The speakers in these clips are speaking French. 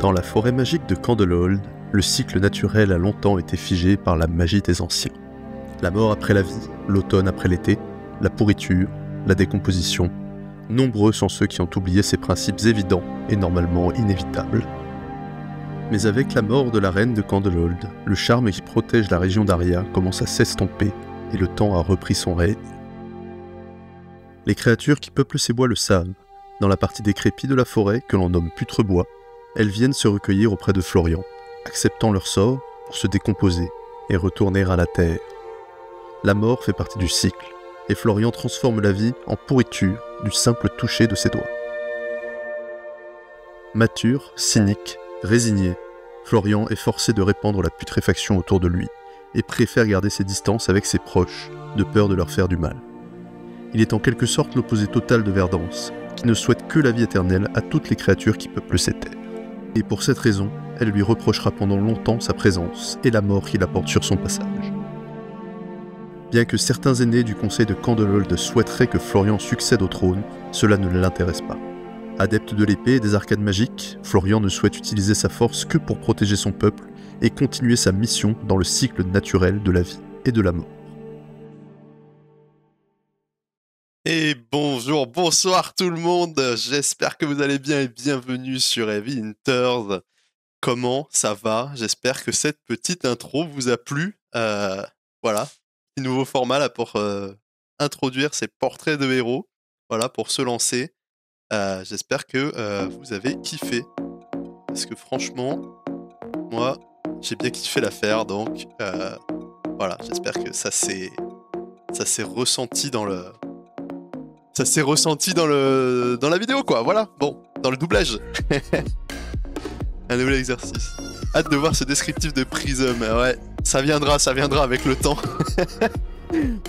Dans la forêt magique de Candlehold, le cycle naturel a longtemps été figé par la magie des anciens. La mort après la vie, l'automne après l'été, la pourriture, la décomposition. Nombreux sont ceux qui ont oublié ces principes évidents et normalement inévitables. Mais avec la mort de la reine de Candlehold, le charme qui protège la région d'Aria commence à s'estomper et le temps a repris son règne. Les créatures qui peuplent ces bois le savent. Dans la partie décrépite de la forêt, que l'on nomme Putrebois, elles viennent se recueillir auprès de Florian, acceptant leur sort pour se décomposer et retourner à la terre. La mort fait partie du cycle, et Florian transforme la vie en pourriture du simple toucher de ses doigts. Mature, cynique, résigné, Florian est forcé de répandre la putréfaction autour de lui, et préfère garder ses distances avec ses proches, de peur de leur faire du mal. Il est en quelque sorte l'opposé total de Verdance, qui ne souhaite que la vie éternelle à toutes les créatures qui peuplent ces terres. Et pour cette raison, elle lui reprochera pendant longtemps sa présence et la mort qu'il apporte sur son passage. Bien que certains aînés du conseil de Candlehold souhaiteraient que Florian succède au trône, cela ne l'intéresse pas. Adepte de l'épée et des arcanes magiques, Florian ne souhaite utiliser sa force que pour protéger son peuple et continuer sa mission dans le cycle naturel de la vie et de la mort. Et bonjour, bonsoir tout le monde, j'espère que vous allez bien et bienvenue sur Heavy Hunters. Comment ça va? J'espère que cette petite intro vous a plu. Voilà, petit nouveau format là pour introduire ces portraits de héros, voilà, pour se lancer. J'espère que vous avez kiffé, parce que franchement, moi, j'ai bien kiffé l'affaire, donc voilà, j'espère que ça s'est ressenti dans le... Ça s'est ressenti dans la vidéo, quoi, voilà, bon, dans le doublage. Un nouvel exercice. Hâte de voir ce descriptif de Prism, ouais, ça viendra avec le temps.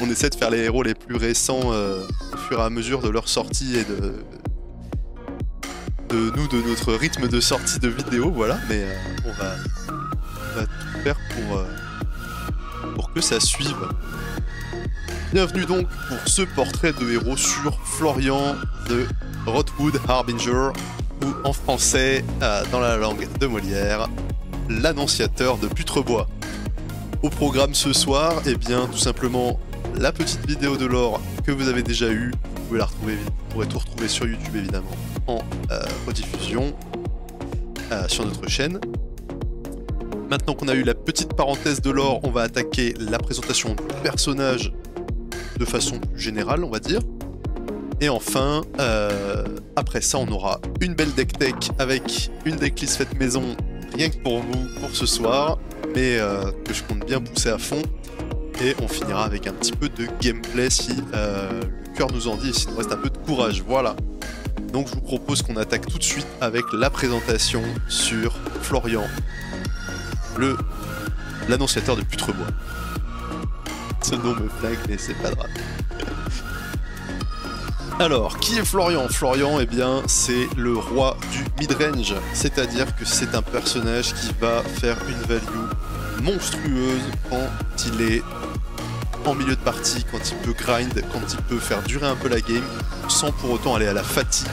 On essaie de faire les héros les plus récents au fur et à mesure de leur sortie et de notre rythme de sortie de vidéo, voilà, mais on va tout faire pour que ça suive. Bienvenue donc pour ce portrait de héros sur Florian de Rothwood Harbinger, ou en français, dans la langue de Molière, l'annonciateur de Putrebois. Au programme ce soir, eh bien tout simplement la petite vidéo de lore que vous avez déjà eue, vous pouvez la retrouver, vous pourrez tout retrouver sur YouTube évidemment, en rediffusion sur notre chaîne. Maintenant qu'on a eu la petite parenthèse de lore, on va attaquer la présentation du personnage de façon plus générale, on va dire. Et enfin, après ça, on aura une belle deck tech avec une decklist faite maison, rien que pour vous, pour ce soir, mais que je compte bien pousser à fond. Et on finira avec un petit peu de gameplay si le cœur nous en dit et s'il nous reste un peu de courage, voilà. Donc je vous propose qu'on attaque tout de suite avec la présentation sur Florian, l'annonciateur de Putrebois. Ce nom me flingue, mais c'est pas grave. Alors, qui est Florian? Florian, eh bien, c'est le roi du midrange, c'est-à-dire que c'est un personnage qui va faire une value monstrueuse quand il est en milieu de partie, quand il peut grind, quand il peut faire durer un peu la game, sans pour autant aller à la fatigue.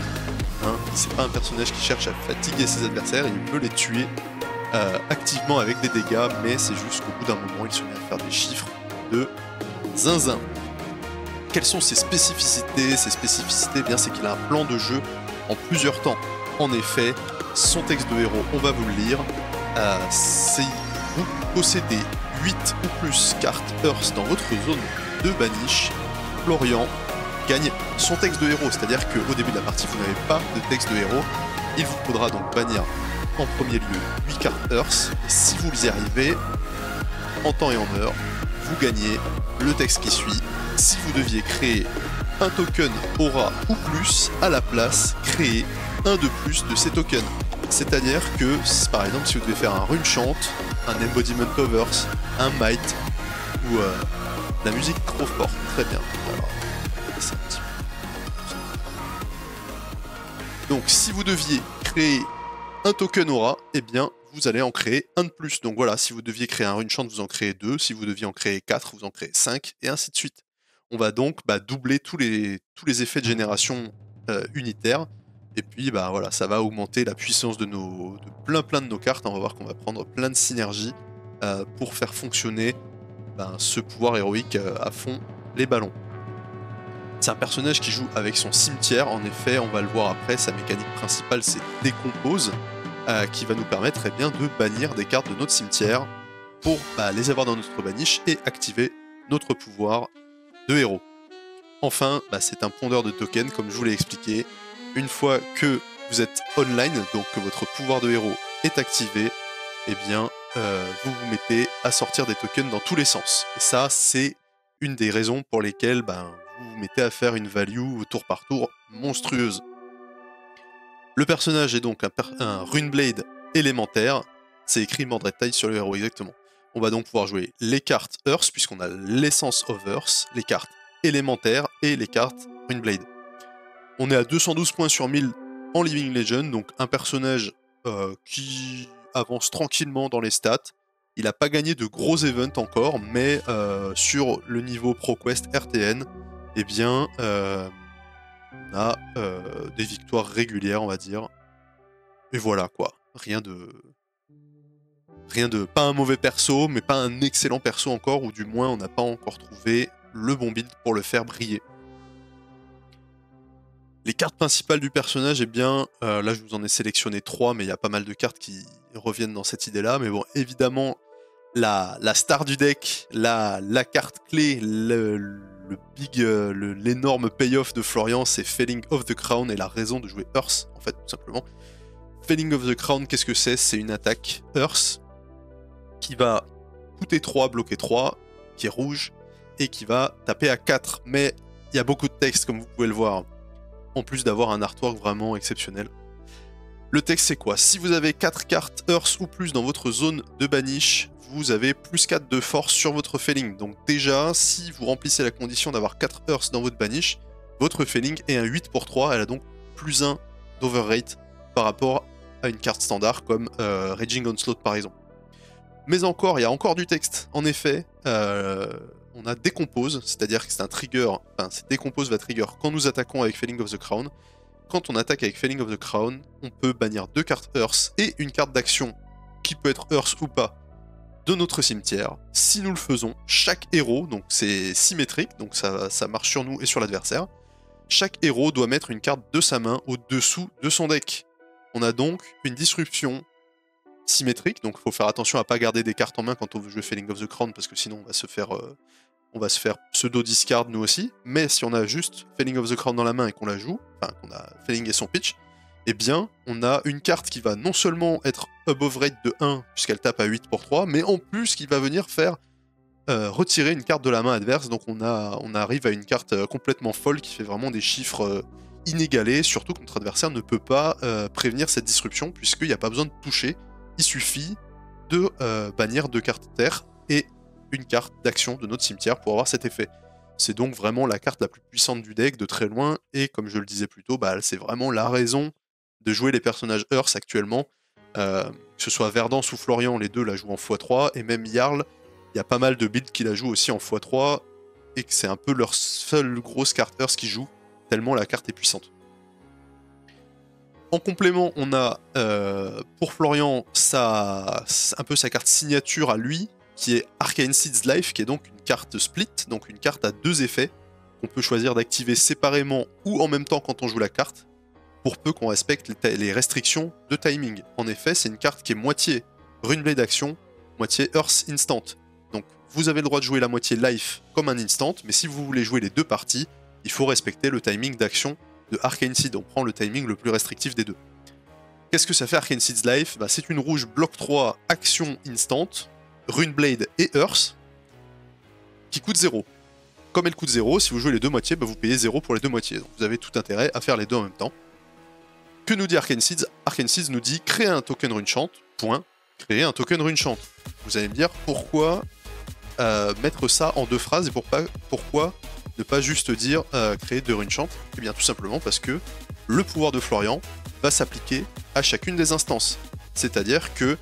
Hein, c'est pas un personnage qui cherche à fatiguer ses adversaires, il peut les tuer activement avec des dégâts, mais c'est juste qu'au bout d'un moment, il se met à faire des chiffres de zinzin. Quelles sont ses spécificités? Ses spécificités, eh bien, c'est qu'il a un plan de jeu en plusieurs temps. En effet, son texte de héros, on va vous le lire. Si vous possédez 8 ou plus cartes Earth dans votre zone de banish, Florian gagne son texte de héros. C'est-à-dire qu'au début de la partie, vous n'avez pas de texte de héros. Il vous faudra donc bannir en premier lieu 8 cartes Earth. Et si vous y arrivez, en temps et en heure, vous gagnez le texte qui suit. Si vous deviez créer un token aura ou plus, à la place, créez un de plus de ces tokens. C'est-à-dire que, par exemple, si vous devez faire un rune chant, un embodiment of earth, un might, ou la musique trop forte, très bien. Alors, c'est un petit peu... Donc, si vous deviez créer un token aura, eh bien, vous allez en créer un de plus. Donc voilà, si vous deviez créer un rune chant, vous en créez 2. Si vous deviez en créer 4, vous en créez 5, et ainsi de suite. On va donc doubler tous les effets de génération unitaires Et puis bah voilà, ça va augmenter la puissance de plein de nos cartes. On va voir qu'on va prendre plein de synergies pour faire fonctionner ce pouvoir héroïque à fond les ballons. C'est un personnage qui joue avec son cimetière. En effet, on va le voir après, sa mécanique principale c'est décompose, qui va nous permettre de bannir des cartes de notre cimetière pour les avoir dans notre banish et activer notre pouvoir de héros. Enfin, c'est un pondeur de tokens, comme je vous l'ai expliqué. Une fois que vous êtes online, donc que votre pouvoir de héros est activé, eh bien, vous vous mettez à sortir des tokens dans tous les sens. Et ça, c'est une des raisons pour lesquelles vous vous mettez à faire une value tour par tour monstrueuse. Le personnage est donc un Runeblade élémentaire. C'est écrit Mordred Tide sur le héros, exactement. On va donc pouvoir jouer les cartes Earth, puisqu'on a l'essence of Earth, les cartes élémentaires et les cartes Runeblade. On est à 212 points sur 1000 en Living Legend, donc un personnage qui avance tranquillement dans les stats. Il n'a pas gagné de gros events encore, mais sur le niveau ProQuest RTN, eh bien, on a des victoires régulières, on va dire. Et voilà quoi, rien de... Pas un mauvais perso, mais pas un excellent perso encore, ou du moins on n'a pas encore trouvé le bon build pour le faire briller. Les cartes principales du personnage, eh bien, là je vous en ai sélectionné 3, mais il y a pas mal de cartes qui reviennent dans cette idée-là. Mais bon, évidemment, la star du deck, la carte clé, l'énorme payoff de Florian, c'est Felling of the Crown, et la raison de jouer Earth, en fait, tout simplement. Felling of the Crown, qu'est-ce que c'est? C'est une attaque Earth qui va coûter 3, bloquer 3, qui est rouge, et qui va taper à 4. Mais il y a beaucoup de texte, comme vous pouvez le voir, en plus d'avoir un artwork vraiment exceptionnel. Le texte c'est quoi? Si vous avez 4 cartes Earth ou plus dans votre zone de banish, vous avez plus 4 de force sur votre Felling. Donc déjà, si vous remplissez la condition d'avoir 4 Earth dans votre banish, votre Felling est un 8 pour 3, elle a donc plus 1 d'overrate par rapport à une carte standard comme Raging Onslaught par exemple. Mais encore, il y a encore du texte. En effet, on a Décompose, c'est-à-dire que c'est un trigger, Décompose va trigger quand nous attaquons avec Felling of the Crown. Quand on attaque avec Felling of the Crown, on peut bannir 2 cartes Earth et une carte d'action, qui peut être Earth ou pas, de notre cimetière. Si nous le faisons, chaque héros, donc c'est symétrique, donc ça marche sur nous et sur l'adversaire, chaque héros doit mettre une carte de sa main au-dessous de son deck. On a donc une disruption symétrique, donc il faut faire attention à pas garder des cartes en main quand on veut jouer Felling of the Crown, parce que sinon on va se faire pseudo-discard nous aussi. Mais si on a juste Felling of the Crown dans la main et qu'on la joue, enfin qu'on a Felling et son pitch, eh bien on a une carte qui va non seulement être above rate de 1, puisqu'elle tape à 8 pour 3, mais en plus qui va venir faire retirer une carte de la main adverse, donc on arrive à une carte complètement folle qui fait vraiment des chiffres inégalés, surtout que notre adversaire ne peut pas prévenir cette disruption, puisqu'il n'y a pas besoin de toucher. Il suffit de bannir 2 cartes terre et une carte d'action de notre cimetière pour avoir cet effet. C'est donc vraiment la carte la plus puissante du deck de très loin, et comme je le disais plus tôt, c'est vraiment la raison de jouer les personnages Earth actuellement. Que ce soit Verdance ou Florian, les deux la jouent en x3, et même Jarl, il y a pas mal de builds qui la jouent aussi en x3, et que c'est un peu leur seule grosse carte Earth qui joue, tellement la carte est puissante. En complément, on a pour Florian un peu sa carte signature à lui, qui est Arcane Seeds Life, qui est donc une carte split, donc une carte à 2 effets, qu'on peut choisir d'activer séparément ou en même temps quand on joue la carte, pour peu qu'on respecte les restrictions de timing. En effet, c'est une carte qui est moitié Runeblade Action, moitié Earth Instant. Donc vous avez le droit de jouer la moitié Life comme un Instant, mais si vous voulez jouer les 2 parties, il faut respecter le timing d'action de Arcane Seed. On prend le timing le plus restrictif des 2. Qu'est-ce que ça fait Arcane Seeds Life? C'est une rouge bloc 3, action instant, Runeblade et Earth, qui coûte 0. Comme elle coûte 0, si vous jouez les 2 moitiés, vous payez 0 pour les 2 moitiés. Donc vous avez tout intérêt à faire les 2 en même temps. Que nous dit Arcane Seeds? Arcane Seeds nous dit créer un token Runechant, point, créer un token Runechant. Vous allez me dire pourquoi mettre ça en 2 phrases et pourquoi ne pas juste dire créer 2 Runechant? Eh bien tout simplement parce que le pouvoir de Florian va s'appliquer à chacune des instances. C'est-à-dire que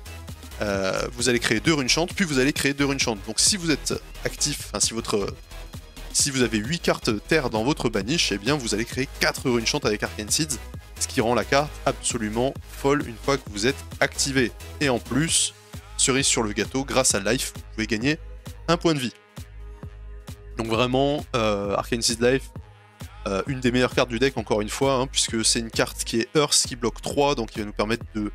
vous allez créer 2 Runechant, puis vous allez créer 2 Runechant. Donc si vous êtes actif, si vous avez 8 cartes terre dans votre banish, eh bien vous allez créer 4 Runechant avec Arcane Seeds, ce qui rend la carte absolument folle une fois que vous êtes activé. Et en plus, cerise sur le gâteau, grâce à Life, vous pouvez gagner un point de vie. Donc vraiment, Arcane Seed Life, une des meilleures cartes du deck encore une fois, hein, puisque c'est une carte qui est Earth, qui bloque 3, donc qui va nous permettre de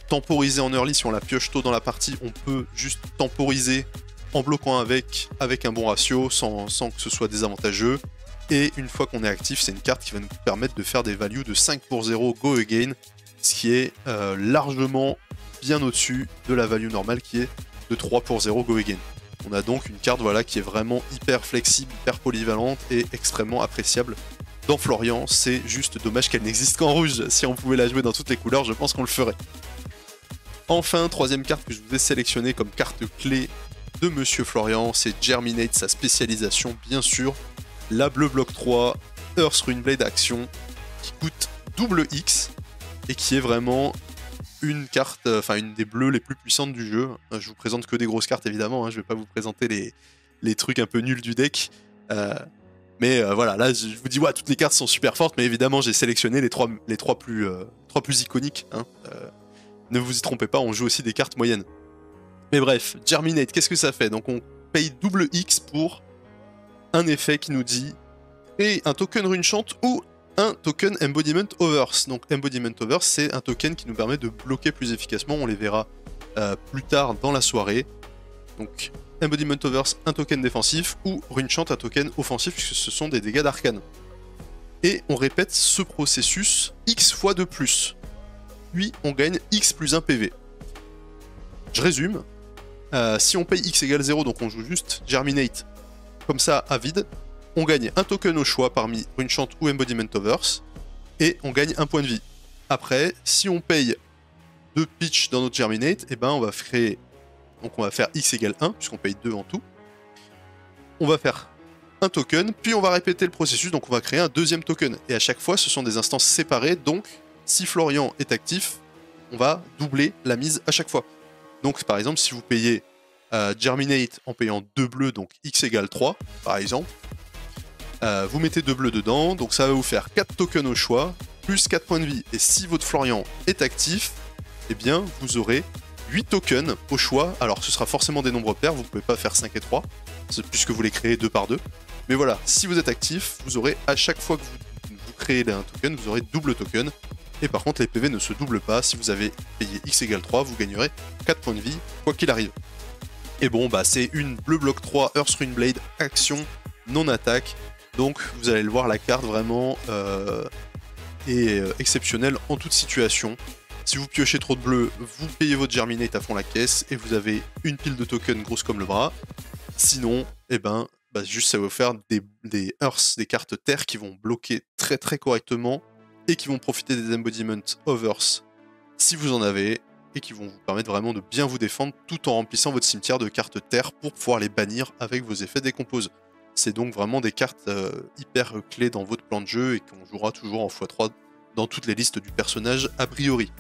temporiser en early. Si on la pioche tôt dans la partie, on peut juste temporiser en bloquant avec un bon ratio, sans que ce soit désavantageux. Et une fois qu'on est actif, c'est une carte qui va nous permettre de faire des values de 5 pour 0 Go Again, ce qui est largement bien au-dessus de la value normale qui est de 3 pour 0 Go Again. On a donc une carte voilà, qui est vraiment hyper flexible, hyper polyvalente et extrêmement appréciable. Dans Florian, c'est juste dommage qu'elle n'existe qu'en rouge. Si on pouvait la jouer dans toutes les couleurs, je pense qu'on le ferait. Enfin, troisième carte que je vous ai sélectionnée comme carte clé de Monsieur Florian, c'est Germinate, sa spécialisation bien sûr. La bleue bloc 3, Earth Runeblade Action, qui coûte double X et qui est vraiment une carte, une des bleus les plus puissantes du jeu. Je vous présente que des grosses cartes évidemment, hein, je vais pas vous présenter les trucs un peu nuls du deck. Mais voilà, là je vous dis ouais, toutes les cartes sont super fortes, mais évidemment j'ai sélectionné les trois plus iconiques. Hein. Ne vous y trompez pas, on joue aussi des cartes moyennes. Mais bref, Germinate, qu'est-ce que ça fait? Donc on paye double X pour un effet qui nous dit et un token Runechant ou un token Embodiment of Earth. Donc Embodiment of Earth, c'est un token qui nous permet de bloquer plus efficacement, on les verra plus tard dans la soirée. Donc Embodiment of Earth, un token défensif, ou Runechant, un token offensif, puisque ce sont des dégâts d'arcane. Et on répète ce processus X fois de plus. Puis on gagne X plus 1 PV. Je résume, si on paye X égale 0, donc on joue juste Germinate, comme ça à vide, on gagne un token au choix parmi Runechant ou Embodiment of Earth, et on gagne un point de vie. Après, si on paye 2 pitch dans notre Germinate, et ben on va créer, donc on va faire X égale 1, puisqu'on paye 2 en tout. On va faire un token, puis on va répéter le processus, donc on va créer un deuxième token. Et à chaque fois, ce sont des instances séparées, donc si Florian est actif, on va doubler la mise à chaque fois. Donc par exemple, si vous payez Germinate en payant 2 bleus, donc X égale 3, par exemple, vous mettez 2 bleus dedans, donc ça va vous faire 4 tokens au choix, plus 4 points de vie. Et si votre Florian est actif, eh bien vous aurez 8 tokens au choix. Alors ce sera forcément des nombres pairs, vous ne pouvez pas faire 5 et 3, puisque vous les créez 2 par 2. Mais voilà, si vous êtes actif, vous aurez à chaque fois que vous créez un token, vous aurez double token. Et par contre, les PV ne se doublent pas. Si vous avez payé X égale 3, vous gagnerez 4 points de vie, quoi qu'il arrive. Et bon, bah c'est une bleu bloc 3 Earth Runeblade action non attaque. Donc vous allez le voir, la carte vraiment est exceptionnelle en toute situation. Si vous piochez trop de bleu, vous payez votre Germinate à fond la caisse et vous avez une pile de tokens grosse comme le bras. Sinon, eh ben, juste ça va vous faire des Earths, des cartes terre qui vont bloquer très très correctement et qui vont profiter des Embodiment of Earth si vous en avez, et qui vont vous permettre vraiment de bien vous défendre tout en remplissant votre cimetière de cartes terre pour pouvoir les bannir avec vos effets décompose. C'est donc vraiment des cartes hyper clés dans votre plan de jeu et qu'on jouera toujours en x3 dans toutes les listes du personnage a priori.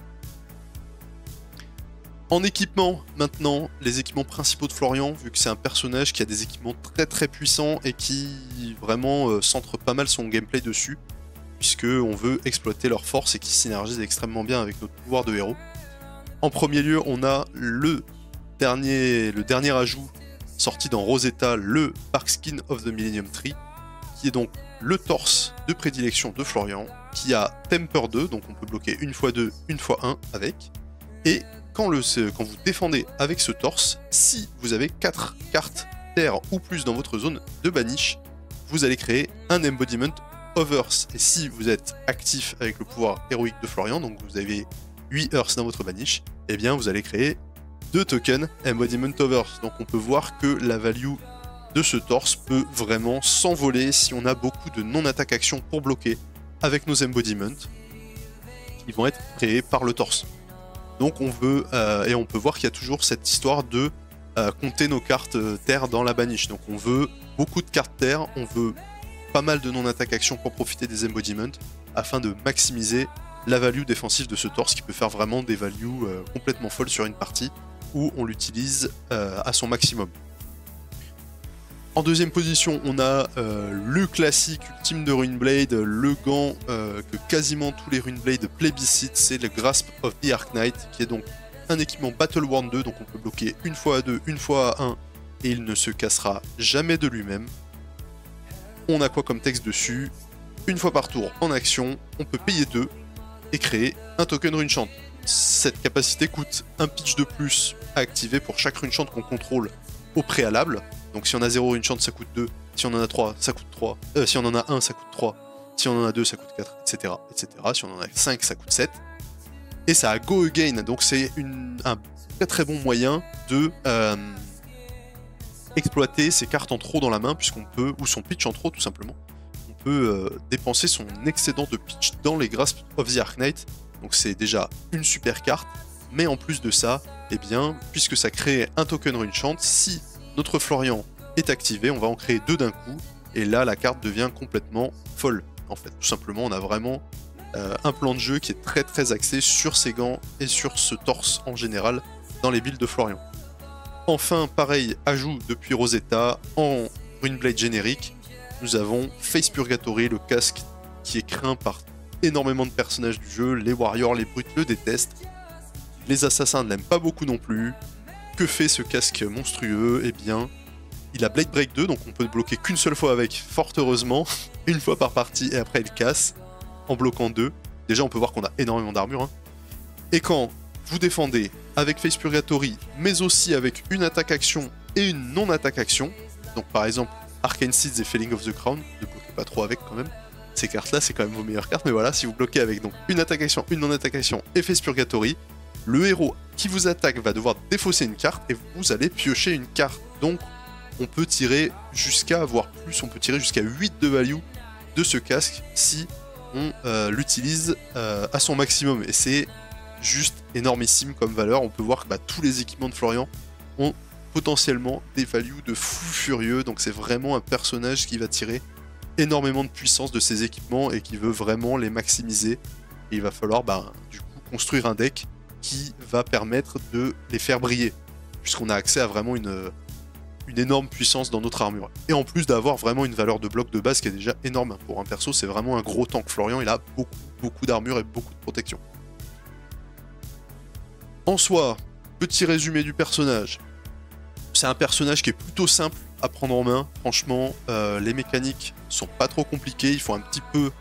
En équipement, maintenant, les équipements principaux de Florian, vu que c'est un personnage qui a des équipements très très puissants et qui vraiment centre pas mal son gameplay dessus, puisqu'on veut exploiter leur force et qui synergisent extrêmement bien avec notre pouvoir de héros. En premier lieu, on a le dernier ajout sorti dans Rosetta, le Park Skin of the Millennium Tree, qui est donc le torse de prédilection de Florian, qui a Temper 2, donc on peut bloquer 1x2, 1x1 avec, et quand vous défendez avec ce torse, si vous avez 4 cartes terre ou plus dans votre zone de banish, vous allez créer un Embodiment of Earth. Et si vous êtes actif avec le pouvoir héroïque de Florian, donc vous avez 8 Earths dans votre banish, eh bien vous allez créer 2 tokens Embodiment of Earth. Donc on peut voir que la value de ce torse peut vraiment s'envoler si on a beaucoup de non-attaque action pour bloquer avec nos Embodiments qui vont être créés par le torse. Donc on veut, et on peut voir qu'il y a toujours cette histoire de compter nos cartes terre dans la banish. Donc on veut beaucoup de cartes terre, on veut pas mal de non-attaque action pour profiter des Embodiments afin de maximiser la value défensive de ce torse qui peut faire vraiment des values complètement folles sur une partie où on l'utilise à son maximum. En deuxième position, on a le classique ultime de Runeblade, le gant que quasiment tous les Runeblade plébiscitent, c'est le Grasp of the Arc Knight, qui est donc un équipement Battleworn 2, donc on peut bloquer une fois à 2, une fois à 1, et il ne se cassera jamais de lui-même. On a quoi comme texte dessus? Une fois par tour en action, on peut payer 2 et créer un token Runechant. Cette capacité coûte un pitch de plus à activer pour chaque Runechant qu'on contrôle au préalable. Donc si on a 0 Runechant, ça coûte 2. Si on en a 3, ça coûte 3. Si on en a 1, ça coûte 3. Si on en a 2, ça coûte 4, etc., etc. Si on en a 5, ça coûte 7. Et ça a Go Again, donc c'est un très très bon moyen de exploiter ses cartes en trop dans la main, puisqu'on peut, ou son pitch en trop tout simplement. On peut dépenser son excédent de pitch dans les Grasp of the Arc Knight. Donc c'est déjà une super carte, mais en plus de ça, eh bien, puisque ça crée un token Runechant, si notre Florian est activé, on va en créer 2 d'un coup, et là la carte devient complètement folle. En fait, tout simplement, on a vraiment un plan de jeu qui est très très axé sur ces gants et sur ce torse en général dans les builds de Florian. Enfin, pareil, ajout depuis Rosetta, en Runeblade générique, nous avons Face Purgatory, le casque qui est craint par énormément de personnages du jeu, les warriors, les brutes le détestent, les assassins ne l'aiment pas beaucoup non plus. Que fait ce casque monstrueux? Eh bien, il a Blade Break 2, donc on peut ne bloquer qu'une seule fois avec, fort heureusement, une fois par partie, et après il casse, en bloquant 2. Déjà on peut voir qu'on a énormément d'armure. Hein. Et quand vous défendez avec Face Purgatory, mais aussi avec une attaque action et une non-attaque action, donc par exemple Arcane Seeds et Felling of the Crown, ne bloquez pas trop avec quand même, ces cartes-là c'est quand même vos meilleures cartes, mais voilà, si vous bloquez avec donc une attaque action, une non-attaque action et Face Purgatory, le héros qui vous attaque va devoir défausser une carte et vous allez piocher une carte. Donc on peut tirer jusqu'à, voire plus, on peut tirer jusqu'à 8 de value de ce casque si on l'utilise à son maximum. Et c'est juste énormissime comme valeur. On peut voir que tous les équipements de Florian ont potentiellement des values de fou furieux. Donc c'est vraiment un personnage qui va tirer énormément de puissance de ses équipements et qui veut vraiment les maximiser. Et il va falloir du coup construire un deck qui va permettre de les faire briller, puisqu'on a accès à vraiment une énorme puissance dans notre armure. Et en plus d'avoir vraiment une valeur de bloc de base qui est déjà énorme. Pour un perso, c'est vraiment un gros tank. Florian, il a beaucoup d'armure et beaucoup de protection. En soi, petit résumé du personnage. C'est un personnage qui est plutôt simple à prendre en main. Franchement, les mécaniques sont pas trop compliquées. Il faut un petit peu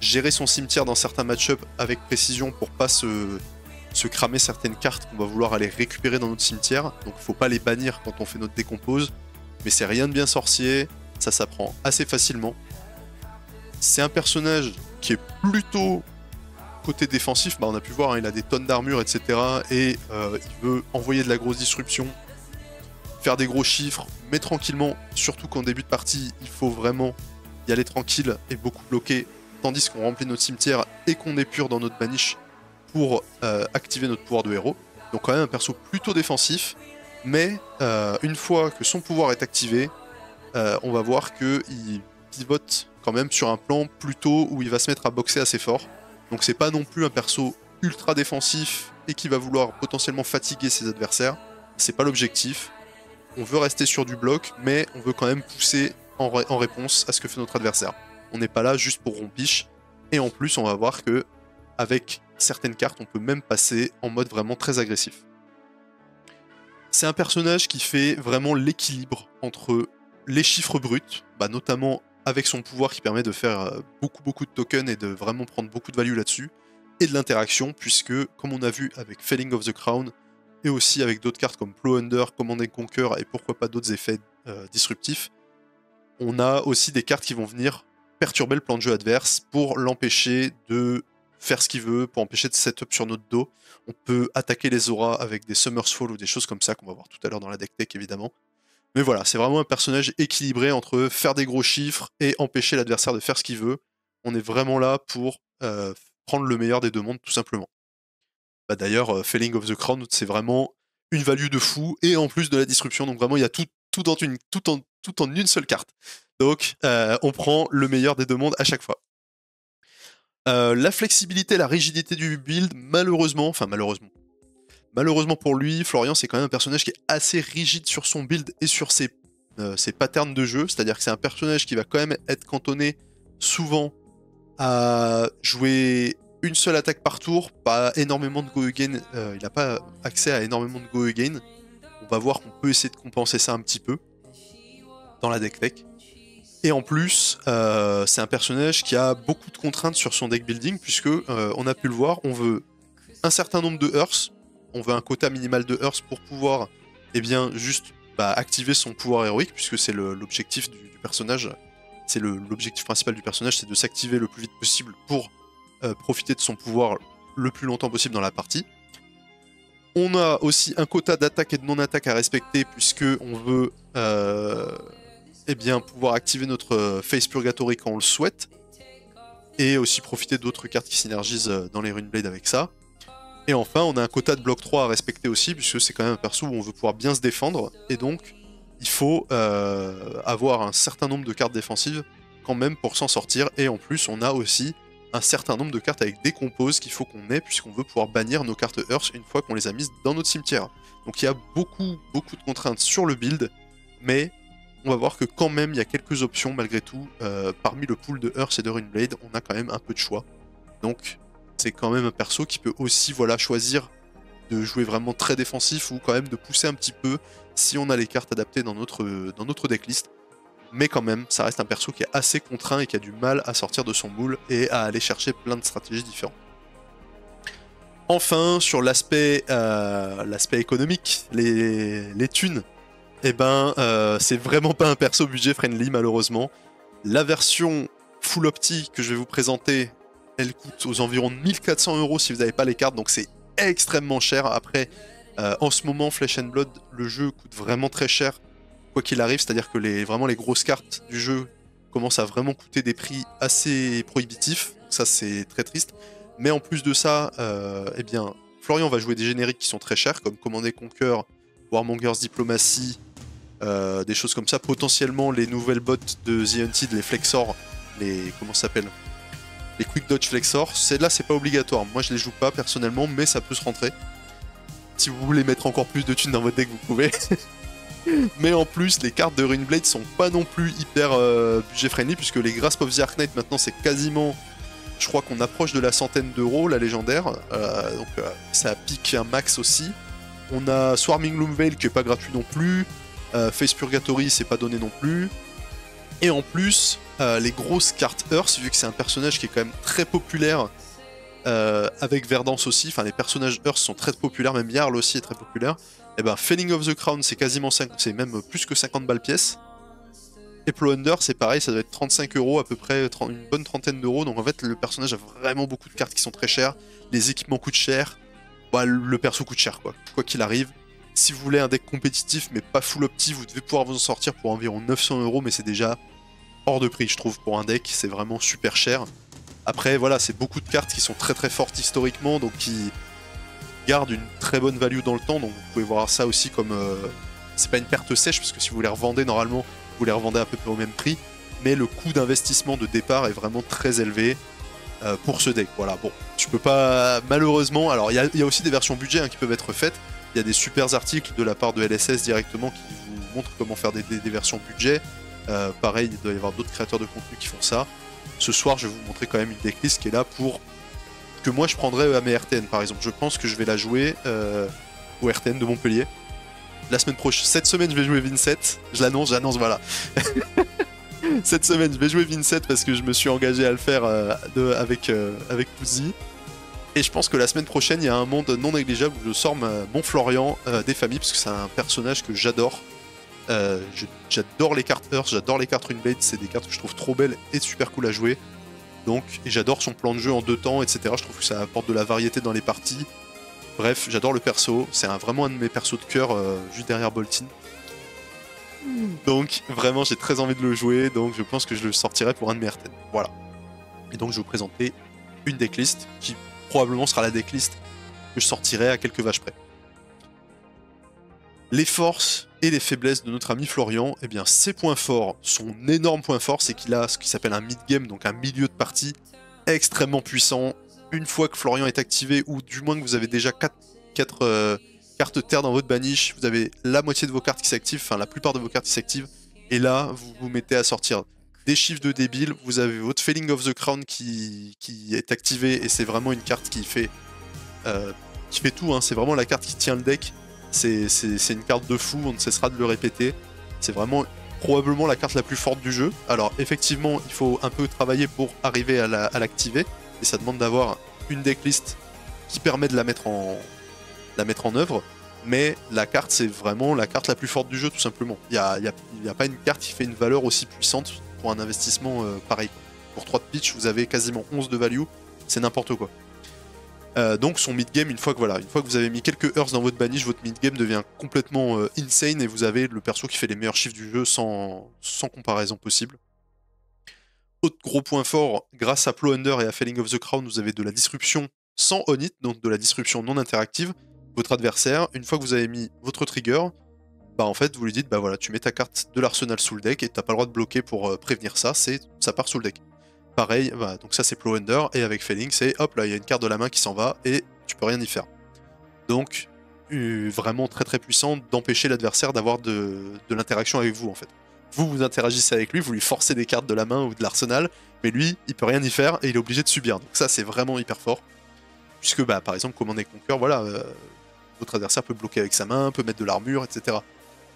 gérer son cimetière dans certains match-ups avec précision pour pas se cramer certaines cartes qu'on va vouloir aller récupérer dans notre cimetière. Donc il faut pas les bannir quand on fait notre décompose. Mais c'est rien de bien sorcier, ça s'apprend assez facilement. C'est un personnage qui est plutôt côté défensif, on a pu voir, hein, il a des tonnes d'armure, etc. Et il veut envoyer de la grosse disruption, faire des gros chiffres, mais tranquillement, surtout qu'en début de partie, il faut vraiment y aller tranquille et beaucoup bloquer, tandis qu'on remplit notre cimetière et qu'on épure dans notre baniche pour activer notre pouvoir de héros. Donc quand même un perso plutôt défensif, mais une fois que son pouvoir est activé, on va voir qu'il pivote quand même sur un plan plutôt où il va se mettre à boxer assez fort. Donc c'est pas non plus un perso ultra défensif et qui va vouloir potentiellement fatiguer ses adversaires. C'est pas l'objectif. On veut rester sur du bloc, mais on veut quand même pousser en réponse à ce que fait notre adversaire. On n'est pas là juste pour rompiche. Et en plus, on va voir que avec certaines cartes, on peut même passer en mode vraiment très agressif. C'est un personnage qui fait vraiment l'équilibre entre les chiffres bruts, notamment avec son pouvoir qui permet de faire beaucoup de tokens et de vraiment prendre beaucoup de value là-dessus, et de l'interaction, puisque, comme on a vu avec Felling of the Crown, et aussi avec d'autres cartes comme Plow Under, Command and Conquer, et pourquoi pas d'autres effets disruptifs, on a aussi des cartes qui vont venir perturber le plan de jeu adverse pour l'empêcher de faire ce qu'il veut, pour empêcher de setup sur notre dos. On peut attaquer les auras avec des Summer's Fall ou des choses comme ça, qu'on va voir tout à l'heure dans la deck tech évidemment. Mais voilà, c'est vraiment un personnage équilibré entre faire des gros chiffres et empêcher l'adversaire de faire ce qu'il veut. On est vraiment là pour prendre le meilleur des deux mondes, tout simplement. D'ailleurs, Felling of the Crown, c'est vraiment une value de fou, et en plus de la disruption, donc vraiment il y a tout en une seule carte. Donc on prend le meilleur des deux mondes à chaque fois. La flexibilité, la rigidité du build, malheureusement pour lui, Florian c'est quand même un personnage qui est assez rigide sur son build et sur ses ses patterns de jeu, c'est-à-dire que c'est un personnage qui va quand même être cantonné souvent à jouer une seule attaque par tour, pas énormément de go-again, il n'a pas accès à énormément de go-again. On va voir qu'on peut essayer de compenser ça un petit peu dans la deck tech. Et en plus, c'est un personnage qui a beaucoup de contraintes sur son deck building, puisque on a pu le voir, on veut un certain nombre de Hearths, on veut un quota minimal de Hearths pour pouvoir juste activer son pouvoir héroïque, puisque c'est l'objectif du personnage. C'est l'objectif principal du personnage, c'est de s'activer le plus vite possible pour profiter de son pouvoir le plus longtemps possible dans la partie. On a aussi un quota d'attaque et de non-attaque à respecter, puisque on veut pouvoir activer notre Face Purgatory quand on le souhaite, et aussi profiter d'autres cartes qui synergisent dans les Runeblade avec ça. Et enfin, on a un quota de bloc 3 à respecter aussi, puisque c'est quand même un perso où on veut pouvoir bien se défendre, et donc il faut avoir un certain nombre de cartes défensives quand même pour s'en sortir, et en plus on a aussi un certain nombre de cartes avec des composes qu'il faut qu'on ait, puisqu'on veut pouvoir bannir nos cartes Earth une fois qu'on les a mises dans notre cimetière. Donc il y a beaucoup de contraintes sur le build, mais on va voir que quand même il y a quelques options malgré tout. Parmi le pool de Earth et de Runeblade, on a quand même un peu de choix. Donc c'est quand même un perso qui peut aussi choisir de jouer vraiment très défensif ou quand même de pousser un petit peu si on a les cartes adaptées dans notre decklist. Mais quand même, ça reste un perso qui est assez contraint et qui a du mal à sortir de son moule et à aller chercher plein de stratégies différentes. Enfin, sur l'aspect économique, les thunes, c'est vraiment pas un perso budget friendly malheureusement. La version full opti que je vais vous présenter, elle coûte aux environs de 1400 € si vous n'avez pas les cartes, donc c'est extrêmement cher. Après, en ce moment, Flesh and Blood, le jeu coûte vraiment très cher, quoi qu'il arrive, c'est-à-dire que les grosses cartes du jeu commencent à vraiment coûter des prix assez prohibitifs, donc ça c'est très triste. Mais en plus de ça, Florian va jouer des génériques qui sont très chers, comme Command & Conquer, Warmonger's Diplomacy, des choses comme ça. Potentiellement les nouvelles bots de The Hunted, les Flexor, comment ça s'appelle, les Quick Dodge Flexor. Celles-là c'est pas obligatoire, moi je les joue pas personnellement, mais ça peut se rentrer. Si vous voulez mettre encore plus de thunes dans votre deck, vous pouvez. Mais en plus, les cartes de Runeblade sont pas non plus hyper budget friendly, puisque les Grasp of the Arknight maintenant c'est quasiment, je crois qu'on approche de la centaine d'euros, la légendaire, donc ça pique un max aussi. On a Swarming Loomveil qui est pas gratuit non plus, Face Purgatory c'est pas donné non plus, et en plus les grosses cartes Earth, vu que c'est un personnage qui est quand même très populaire, avec Verdance aussi, enfin les personnages Earth sont très populaires, même Jarl aussi est très populaire. Et Felling of the Crown c'est quasiment 5, c'est même plus que 50 balles pièce. Et Plowhunter c'est pareil, ça doit être 35 € à peu près, une bonne trentaine d'euros. Donc en fait le personnage a vraiment beaucoup de cartes qui sont très chères, les équipements coûtent cher, le perso coûte cher quoi qu'il arrive. Si vous voulez un deck compétitif mais pas full opti, vous devez pouvoir vous en sortir pour environ 900 €, mais c'est déjà hors de prix je trouve pour un deck, c'est vraiment super cher. Après voilà, c'est beaucoup de cartes qui sont très très fortes historiquement, donc qui gardent une très bonne value dans le temps, donc vous pouvez voir ça aussi comme c'est pas une perte sèche, parce que si vous les revendez normalement vous les revendez à peu près au même prix, mais le coût d'investissement de départ est vraiment très élevé pour ce deck. Voilà, bon, tu peux pas malheureusement, alors il y a aussi des versions budget qui peuvent être faites, il y a des super articles de la part de LSS directement qui vous montrent comment faire des versions budget, pareil il doit y avoir d'autres créateurs de contenu qui font ça. Ce soir je vais vous montrer quand même une decklist qui est là pour que moi je prendrais à mes RTN par exemple. Je pense que je vais la jouer au RTN de Montpellier. La semaine prochaine, cette semaine je vais jouer Vincent, j'annonce voilà. Cette semaine je vais jouer Vincent parce que je me suis engagé à le faire avec Pouzy. Et je pense que la semaine prochaine il y a un monde non négligeable où je sors mon Florian des familles, parce que c'est un personnage que j'adore. J'adore les cartes Earth, j'adore les cartes Runeblade, c'est des cartes que je trouve trop belles et super cool à jouer. Donc, et j'adore son plan de jeu en 2 temps, etc. Je trouve que ça apporte de la variété dans les parties. Bref, j'adore le perso, c'est vraiment un de mes persos de cœur, juste derrière Boltyn. Donc, vraiment, j'ai très envie de le jouer, donc je pense que je le sortirai pour un de mes RTN. Voilà. Et donc, je vais vous présenter une decklist, qui probablement sera la decklist que je sortirai à quelques vaches près. Les forces et les faiblesses de notre ami Florian, eh bien ses points forts, son énorme point fort, c'est qu'il a ce qui s'appelle un mid-game, donc un milieu de partie extrêmement puissant. Une fois que Florian est activé, ou du moins que vous avez déjà 4 cartes terre dans votre baniche, vous avez la moitié de vos cartes qui s'activent, enfin la plupart de vos cartes qui s'activent, Et là, vous vous mettez à sortir des chiffres de débile, vous avez votre Felling of the Crown qui est activé, et c'est vraiment une carte qui fait tout, hein. C'est vraiment la carte qui tient le deck. C'est une carte de fou, on ne cessera de le répéter. C'est vraiment probablement la carte la plus forte du jeu. Alors effectivement, il faut un peu travailler pour arriver à l'activer, et ça demande d'avoir une decklist qui permet de la mettre en œuvre. Mais la carte, c'est vraiment la carte la plus forte du jeu, tout simplement. Il n'y a pas une carte qui fait une valeur aussi puissante pour un investissement pareil. Pour 3 de pitch, vous avez quasiment 11 de value, c'est n'importe quoi. Donc son mid-game, une fois que vous avez mis quelques hearts dans votre banish, votre mid-game devient complètement insane, et vous avez le perso qui fait les meilleurs chiffres du jeu sans comparaison possible. Autre gros point fort, grâce à Plow Under et à Felling of the Crown, vous avez de la disruption sans on-hit, donc de la disruption non interactive. Votre adversaire, une fois que vous avez mis votre trigger, bah en fait vous lui dites bah voilà, tu mets ta carte de l'arsenal sous le deck et t'as pas le droit de bloquer pour prévenir ça, ça part sous le deck. Pareil, bah, donc ça c'est Plow Under, et avec Felling c'est hop là il y a une carte de la main qui s'en va et tu peux rien y faire. Donc vraiment très très puissant d'empêcher l'adversaire d'avoir de l'interaction avec vous en fait. Vous interagissez avec lui, vous lui forcez des cartes de la main ou de l'arsenal, mais lui il peut rien y faire et il est obligé de subir. Donc ça c'est vraiment hyper fort. Puisque bah par exemple Command & Conquer, voilà, votre adversaire peut bloquer avec sa main, peut mettre de l'armure, etc.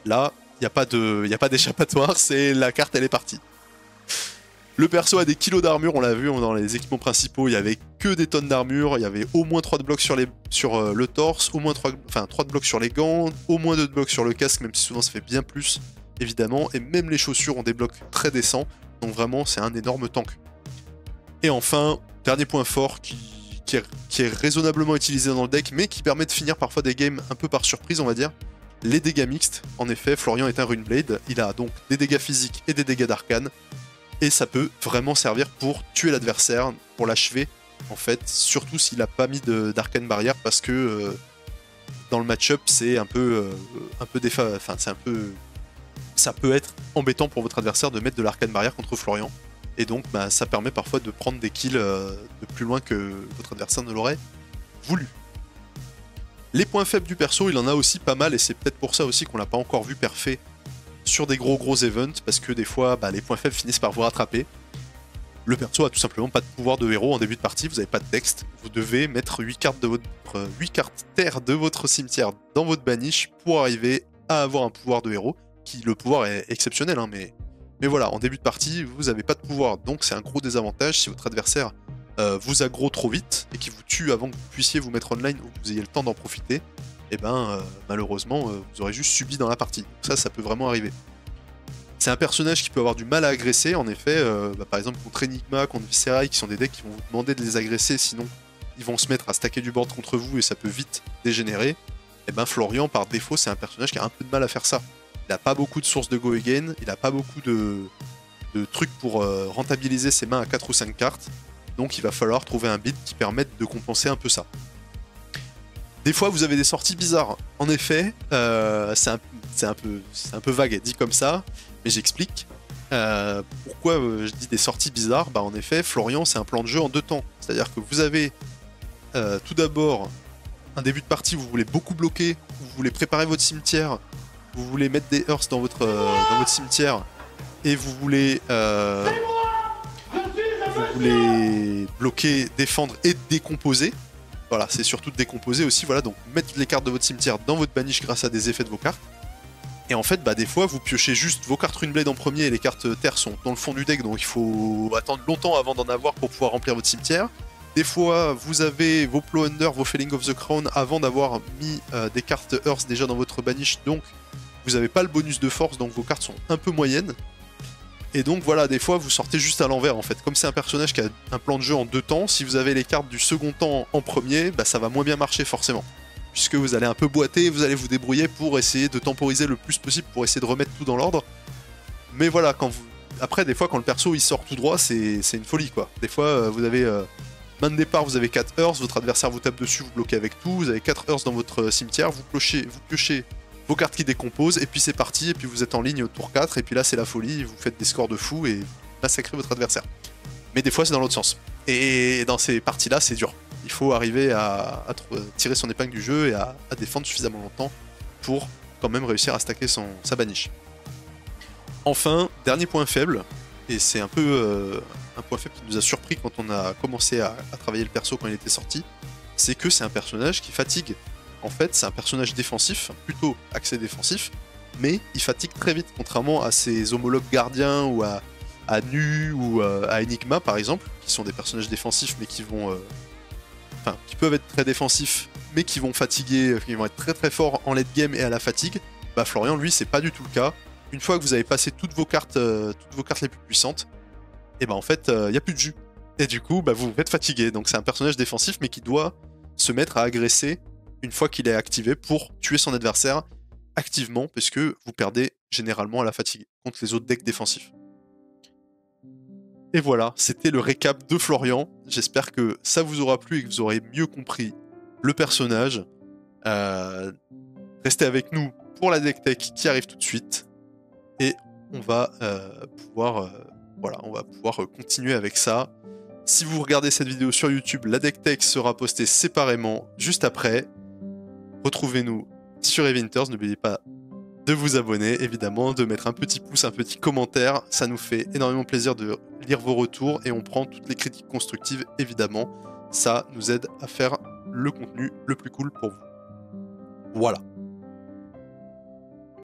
Là, il n'y a pas d'échappatoire, c'est la carte, elle est partie. Le perso a des kilos d'armure, on l'a vu dans les équipements principaux, il y avait que des tonnes d'armure, il y avait au moins 3 de blocs sur le torse, au moins 3 de blocs sur les gants, au moins 2 de blocs sur le casque, même si souvent ça fait bien plus, évidemment, et même les chaussures ont des blocs très décents, donc vraiment c'est un énorme tank. Et enfin, dernier point fort qui est raisonnablement utilisé dans le deck, mais qui permet de finir parfois des games un peu par surprise, on va dire, les dégâts mixtes. En effet, Florian est un Runeblade, il a donc des dégâts physiques et des dégâts d'arcane, et ça peut vraiment servir pour tuer l'adversaire, pour l'achever, en fait, surtout s'il n'a pas mis d'arcane barrière, parce que dans le match-up, c'est un peu ça peut être embêtant pour votre adversaire de mettre de l'arcane barrière contre Florian. Et donc bah, ça permet parfois de prendre des kills de plus loin que votre adversaire ne l'aurait voulu. Les points faibles du perso, il en a aussi pas mal, et c'est peut-être pour ça aussi qu'on l'a pas encore vu parfait sur des gros events, parce que des fois bah, les points faibles finissent par vous rattraper. Le perso a tout simplement pas de pouvoir de héros en début de partie, vous n'avez pas de texte, vous devez mettre 8 cartes terre de votre cimetière dans votre banish pour arriver à avoir un pouvoir de héros, qui le pouvoir est exceptionnel, hein, mais voilà, en début de partie, vous n'avez pas de pouvoir, donc c'est un gros désavantage si votre adversaire vous aggro trop vite et qu'il vous tue avant que vous puissiez vous mettre online ou que vous ayez le temps d'en profiter, et ben malheureusement vous aurez juste subi dans la partie. Donc ça peut vraiment arriver. C'est un personnage qui peut avoir du mal à agresser, en effet, par exemple contre Enigma, contre Viscerai, qui sont des decks qui vont vous demander de les agresser, sinon ils vont se mettre à stacker du board contre vous et ça peut vite dégénérer. Et ben Florian, par défaut, c'est un personnage qui a un peu de mal à faire ça. Il n'a pas beaucoup de sources de go again, il n'a pas beaucoup de trucs pour rentabiliser ses mains à 4 ou 5 cartes, donc il va falloir trouver un build qui permette de compenser un peu ça. Des fois vous avez des sorties bizarres, en effet, c'est un peu vague dit comme ça, mais j'explique. Pourquoi je dis des sorties bizarres, bah en effet Florian c'est un plan de jeu en 2 temps, c'est-à-dire que vous avez tout d'abord un début de partie où vous voulez beaucoup bloquer, vous voulez préparer votre cimetière, vous voulez mettre des hearths dans votre cimetière et vous voulez bloquer, défendre et décomposer. Voilà, c'est surtout de décomposer aussi, voilà, donc mettre les cartes de votre cimetière dans votre banish grâce à des effets de vos cartes. Et en fait, bah des fois, vous piochez juste vos cartes Runeblade en premier et les cartes terre sont dans le fond du deck, donc il faut attendre longtemps avant d'en avoir pour pouvoir remplir votre cimetière. Des fois, vous avez vos Plow Under, vos Felling of the Crown avant d'avoir mis des cartes Earth déjà dans votre banish, donc vous n'avez pas le bonus de force, donc vos cartes sont un peu moyennes. Et donc voilà, des fois vous sortez juste à l'envers en fait. Comme c'est un personnage qui a un plan de jeu en 2 temps, si vous avez les cartes du second temps en premier, bah ça va moins bien marcher forcément. Puisque vous allez un peu boiter, vous allez vous débrouiller pour essayer de temporiser le plus possible, pour essayer de remettre tout dans l'ordre. Mais voilà, après des fois quand le perso il sort tout droit, c'est une folie quoi. Des fois vous avez main de départ, vous avez 4 Earths, votre adversaire vous tape dessus, vous bloquez avec tout, vous avez 4 Earths dans votre cimetière, vous piochez vos cartes qui décomposent, et puis c'est parti, et puis vous êtes en ligne au tour 4, et puis là c'est la folie, vous faites des scores de fou et massacrez votre adversaire. Mais des fois c'est dans l'autre sens. Et dans ces parties-là, c'est dur. Il faut arriver à tirer son épingle du jeu et à défendre suffisamment longtemps pour quand même réussir à stacker sa banish. Enfin, dernier point faible, et c'est un peu un point faible qui nous a surpris quand on a commencé à travailler le perso quand il était sorti, c'est que c'est un personnage qui fatigue. En fait, c'est un personnage défensif, plutôt axé défensif, mais il fatigue très vite, contrairement à ses homologues gardiens ou à Nu ou à Enigma par exemple, qui sont des personnages défensifs mais qui vont... qui peuvent être très défensifs, mais qui vont fatiguer, qui vont être très très forts en late game et à la fatigue. Bah Florian, lui, c'est pas du tout le cas. Une fois que vous avez passé toutes vos cartes les plus puissantes, et ben en fait, il n'y a plus de jus. Et du coup, bah, vous vous faites fatiguer. Donc c'est un personnage défensif, mais qui doit se mettre à agresser une fois qu'il est activé pour tuer son adversaire activement, puisque vous perdez généralement à la fatigue contre les autres decks défensifs. Et voilà, c'était le récap de Florian. J'espère que ça vous aura plu et que vous aurez mieux compris le personnage. Restez avec nous pour la deck tech qui arrive tout de suite. Et on va pouvoir continuer avec ça. Si vous regardez cette vidéo sur YouTube, la deck tech sera postée séparément juste après. Retrouvez-nous sur Eventers, n'oubliez pas de vous abonner, évidemment, de mettre un petit pouce, un petit commentaire. Ça nous fait énormément plaisir de lire vos retours et on prend toutes les critiques constructives, évidemment. Ça nous aide à faire le contenu le plus cool pour vous. Voilà.